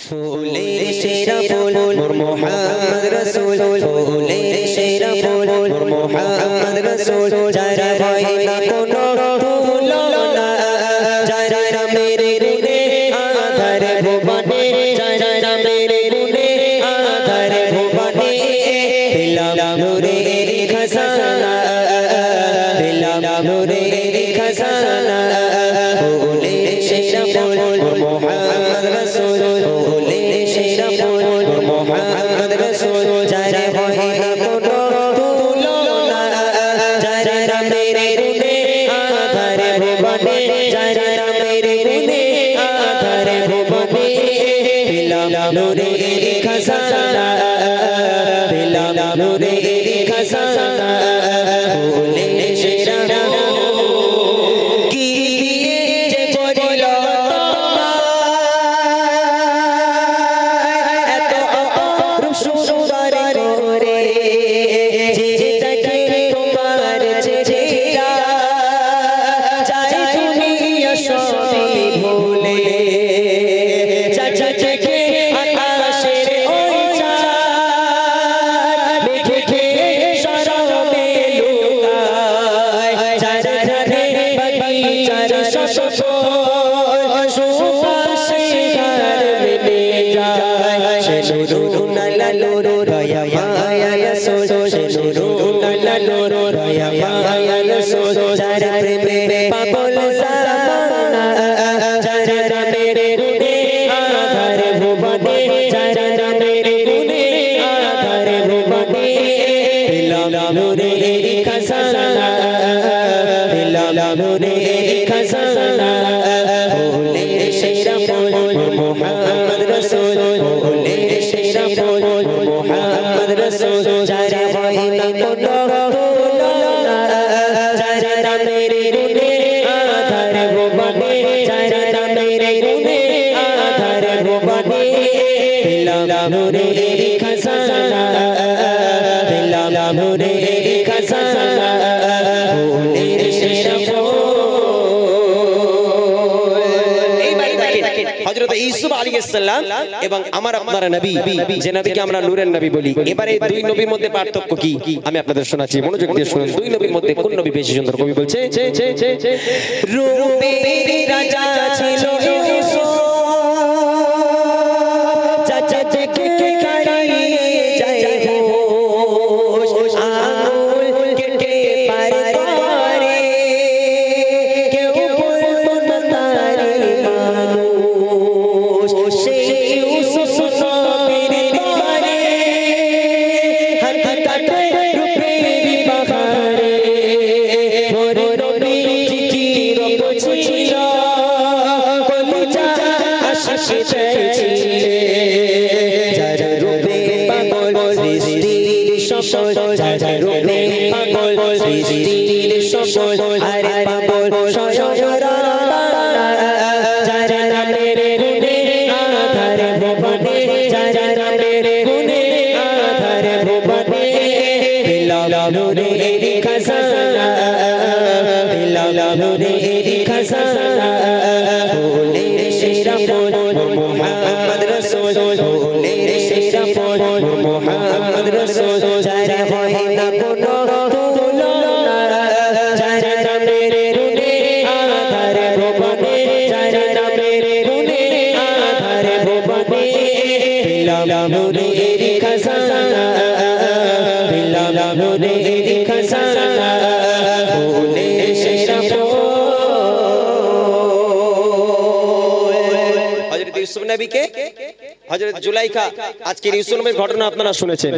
ফুলের সেরা ফুল নূর মুহাম্মদ রাসূল, ফুলের সেরা ফুল নূর মুহাম্মদ রাসূল, যারা হয় না কোনো তুলনা, যারা নামের গুণে আধার ভুবনে, যারা নামের গুণে আধার ভুবনে, পেলাম নূরের খাজানা, পেলাম নূরের খাজানা। ফুলের সেরা ফুল নূর মুহাম্মদ রাসূল, ফুলের সেরা ফুল নূর মুহাম্মদ রাসূল, যারা হয় না কোনো তুলনা, যারা নামের গুণে আধার ভুবনে, যারা নামের গুণে আধার ভুবনে, পেলাম নূরের খাজানা, পেলাম নূরের খাজানা। ফুলের সেরা কি দিয়ে যে করিল এত অপরূপ সুন্দর করে, যে দেখে তোমার চেহারা চাই দুনিয়া সবই ভুলে, চাচা থেকে আকাশের ওই চাঁদ মেঘে শরমে লুকায়, চারা ধারে বাগিচার শতফুল সুবাসে ঘর মিলে যায়। সে নূরুন আলা নূর দয়া মায়া রাসূল, সে নূরুন আলা নূর দয়া মায়া রাসূল, যারা প্রেমে পাগল জামানা, যারা নামের গুণে আধার ভুবনে, যারা নামের গুণে আধার ভুবনে, পেলাম নূরের খাজানা, পেলাম নূরের খাজানা। ফুলের সেরা ফুল নূর মুহাম্মদ রাসূল, ফুলের সেরা ফুল নূর মুহাম্মদ রাসূল, যারা হয় না কোনো তুলনা, যারা নামের গুণে আধার ভুবনে, যারা নামের গুণে আধার ভুবনে, পেলাম নূরের খাজানা, পেলাম নূরের খাজানা। ফুলের সেরা ফুল। হযরত ইউসুফ আলাইহিস সালাম এবং আমার আপনার নবী, যে নবীকে আমরা নূরের নবী বলি, এবারে দুই নবীর মধ্যে পার্থক্য কি আমি আপনাদের শোনাচ্ছি, মনোযোগ দিয়ে শুনুন। দুই নবীর মধ্যে কোন নবী বেশি সুন্দর? কবি বলছে রূপের রাজা ছিল ইউসুফ, চাচা থেকে কাড়িয়ে যায় হোশ, আঙুল কেটে পার করে কেউ বলতো না তারে মানুষ, সেই ইউসুফ নবীর তরে হাত কাটে রূপের বাহারে, মোর নবীজি কি রূপ ছিল, কলিজা আশিক ছিলে, যারা রূপে পাগল সৃষ্টির সকল, যারা রূপে পাগল সৃষ্টির সকল, আরে পাগল স্বয়ং রাব্বানা, যারা নামের গুণে আধার ভুবনে, যারা নামের গুণে আধার ভুবনে, পেলাম নূরের খাজানা, পেলাম নূরের খাজানা। ফুলের সেরা ফুল নূর মুহাম্মদ রাসূল, ফুলের সেরা ফুল নূর মুহাম্মদ রাসূল, যারা হয় না কোনো তুলনা, যারা নামের গুণে আধার ভুবনে, যারা নামের গুণে আধার ভুবনে, পেলাম নূরের খাজানা, পেলাম নূরের খাজানা। ফুলের সেরা ফুল। হযরত ইউসুফ নবীকে হযরত জুলাইখা, আজকের ইউসুফের ঘটনা আপনারা শুনেছেন।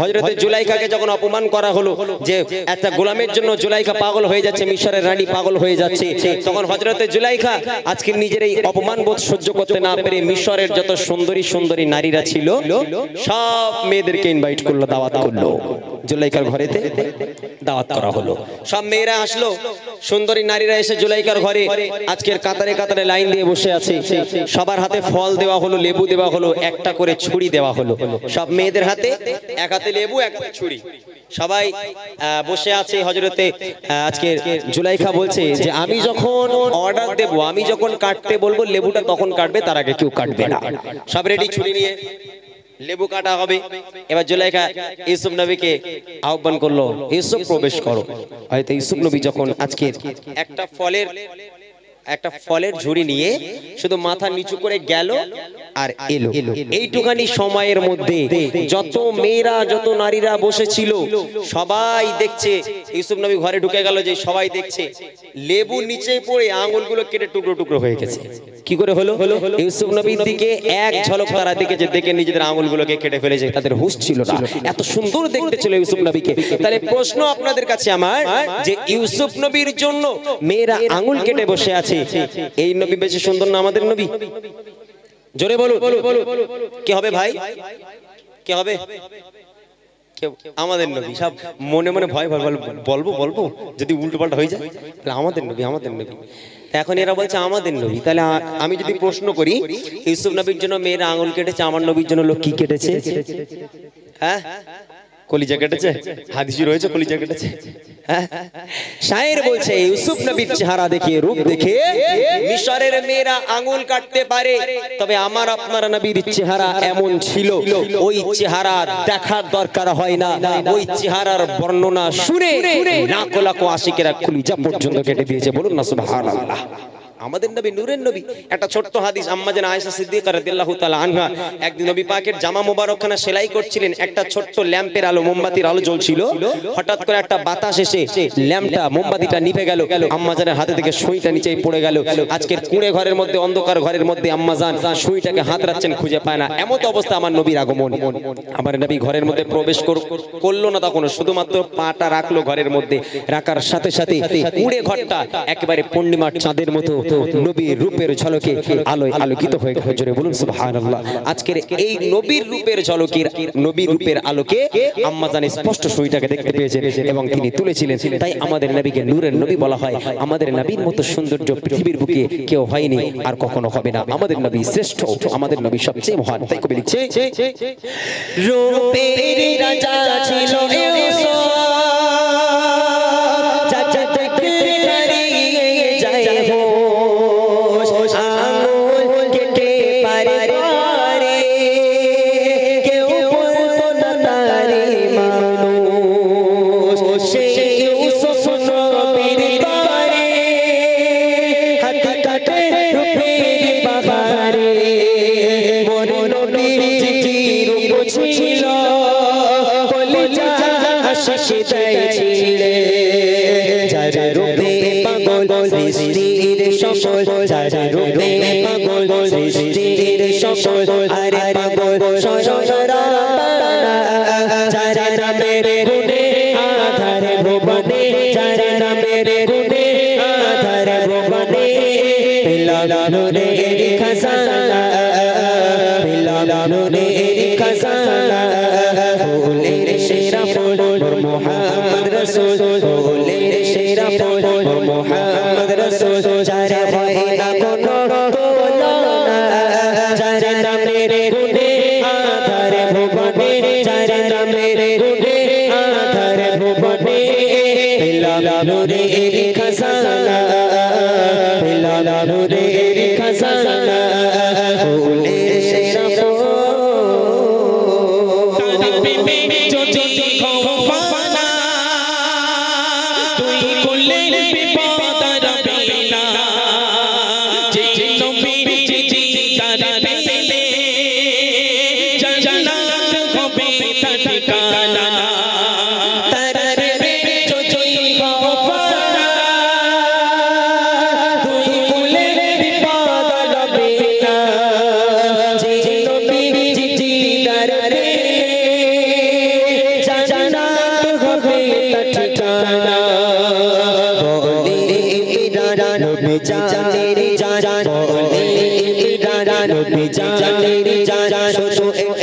হযরত জুলাইখাকে যখন অপমান করা হলো, যে একটা গোলামের জন্য জুলাইখা পাগল হয়ে যাচ্ছে, মিশরের রানী পাগল হয়ে যাচ্ছে, তখন হযরত জুলাইখা আজকে নিজের এই অপমান বোধ সহ্য করতে না পেরে মিশরের যত সুন্দরী সুন্দরী নারীরা ছিল সব মেয়েদেরকে ইনভাইট করলো, দাওয়াত করলো। জুলাইখার ঘরেতে দাওয়াত করা হলো। সব মেয়েরা আসলো, সুন্দরী নারীরা এসে জুলাইখার ঘরে আজকের কাতারে কাতারে লাইন দিয়ে বসে আছে। সবার হাতে ফল দেওয়া হলো, লেবু দেওয়া হলো, একটা করে ছুরি দেওয়া হলো। সব মেয়েদের হাতে এক হাতে লেবু, এক হাতে ছুরি। সবাই বসে আছে। হযরতে আজকের জুলাইখা বলছে যে আমি যখন অর্ডার দেব, আমি যখন কাটতে বলবো লেবুটা তখন কাটবে, তার আগে কেউ কাটবে না। সব রেডি, ছুরি নিয়ে লেবু কাটা হবে। এবার জুলাইখা ইউসুফ নবীকে আহ্বান করলো, ইউসুফ প্রবেশ করো। হয়তো ইউসুফ নবী যখন আজকে একটা ফলের ঝুড়ি নিয়ে শুধু মাথা নিচু করে গেল আর এলো। এইটুখানি সময়ের মধ্যে যত মেয়েরা, যত নারীরা বসেছিল সবাই দেখছে, ইউসুফ নবী ঘরে ঢুকে গেল যে সবাই দেখছে লেবু নিচে পড়ে আঙুলগুলো কেটে টুকরো টুকরো হয়ে গেছে। কি করে হলো? ইউসুফ নবীর দিকে এক ঝলক তারা দেখেছে, দেখে নিজেদের আঙুলগুলোকে কেটে ফেলেছে। তাদের হুঁশ ছিল না, এত সুন্দর দেখতে ছিল ইউসুফ নবীকে। তাহলে প্রশ্ন আপনাদের কাছে আমার, যে ইউসুফ নবীর জন্য মেয়েরা আঙুল কেটে বসে আছে, এই নবী বেশি সুন্দর না আমাদের নবী? জোরে বলুন, কে হবে ভাই? কে হবে? আমাদের নবী। সব মনে মনে ভয় ভয় বলবো যদি উল্টো পাল্টা হয়ে যায়, তাহলে আমাদের নবী, আমাদের নবী। এখন এরা বলছে আমাদের নবী। তাহলে আমি যদি প্রশ্ন করি, ইউসুফ নবীর জন্য মেয়েরা আঙুল কেটেছে, আমার নবীর জন্য লোক কি কেটেছে? হ্যাঁ, কলিজা কেটেছে। হাদিসে রয়েছে কলিজা কেটেছে। শায়ের বলছে ইউসুফ নবীর চেহারা দেখে, রূপ দেখে মিশরের মেয়েরা আঙুল কাটতে পারে, তবে আমার আপনার নবীর চেহারা এমন ছিল, ওই চেহারা দেখার দরকার হয় না, ওই চেহারার বর্ণনা শুনে লাখো লাখো আশিকেরা কলিজা পর্যন্ত কেটে দিয়েছে। বলুন না সুবহানাল্লাহ। আমাদের নবী নূরের নবী। একটা ছোট্ট হাদিস, আম্মা জান আয়েশা সিদ্দিকা রাদিয়াল্লাহু তাআলা আনহা একদিন নবী পাকের জামা মোবারকখানা সেলাই করছিলেন। একটা ছোট্ট ল্যাম্পের আলো, মোমবাতির আলো জ্বলছিল। হঠাৎ করে একটা বাতাস এসে ল্যাম্পটা, মোমবাতিটা নিভে গেল। আম্মা জানের হাতে থেকে সুইটা নিচেই পড়ে গেল। আজকের কুঁড়ে ঘরের মধ্যে, অন্ধকার ঘরের মধ্যে আম্মা জান সুইটাকে হাত রাখছেন, খুঁজে পায় না। এমত অবস্থা আমার নবীর আগমন। আমার নবী ঘরের মধ্যে প্রবেশ করলো না তখন, শুধুমাত্র পাটা রাখলো ঘরের মধ্যে। রাখার সাথে সাথে কুঁড়ে ঘরটা একেবারে পূর্ণিমার চাঁদের মতো নবীর রূপের ঝলকে আলোয় আলোকিত হয়ে গেল। জোরে বলুন সুবহানাল্লাহ। আজকের এই নবীর রূপের ঝলকের, নবীর রূপের আলোকে আম্মা জান স্পষ্ট সুইটাকে দেখতে পেয়েছেন এবং তিনি তুলেছিলেন। তাই আমাদের নবীকে নূরের নবী বলা হয়। আমাদের নবীর মতো সৌন্দর্য পৃথিবীর বুকে কেউ হয়নি, আর কখনো হবে না। আমাদের নবী শ্রেষ্ঠ, আমাদের নবী সবচেয়ে মহান। তাই কবি লিখছে, রূপের রাজা ছিল ইউসুফ,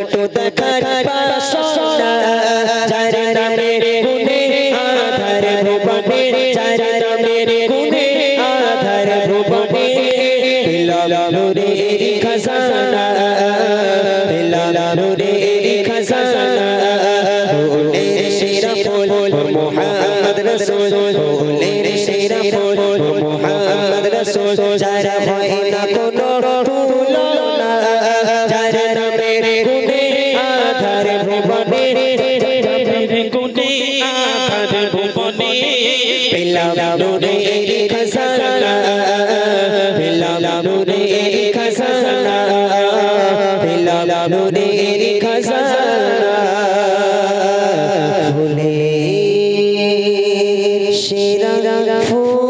একটু দেখার বাসনা, যার নামে পেলাম নূরের খাজানা পেলাম নূরের খাজানা পেলাম নূরের খাজানা ফুলে সেরা ফুল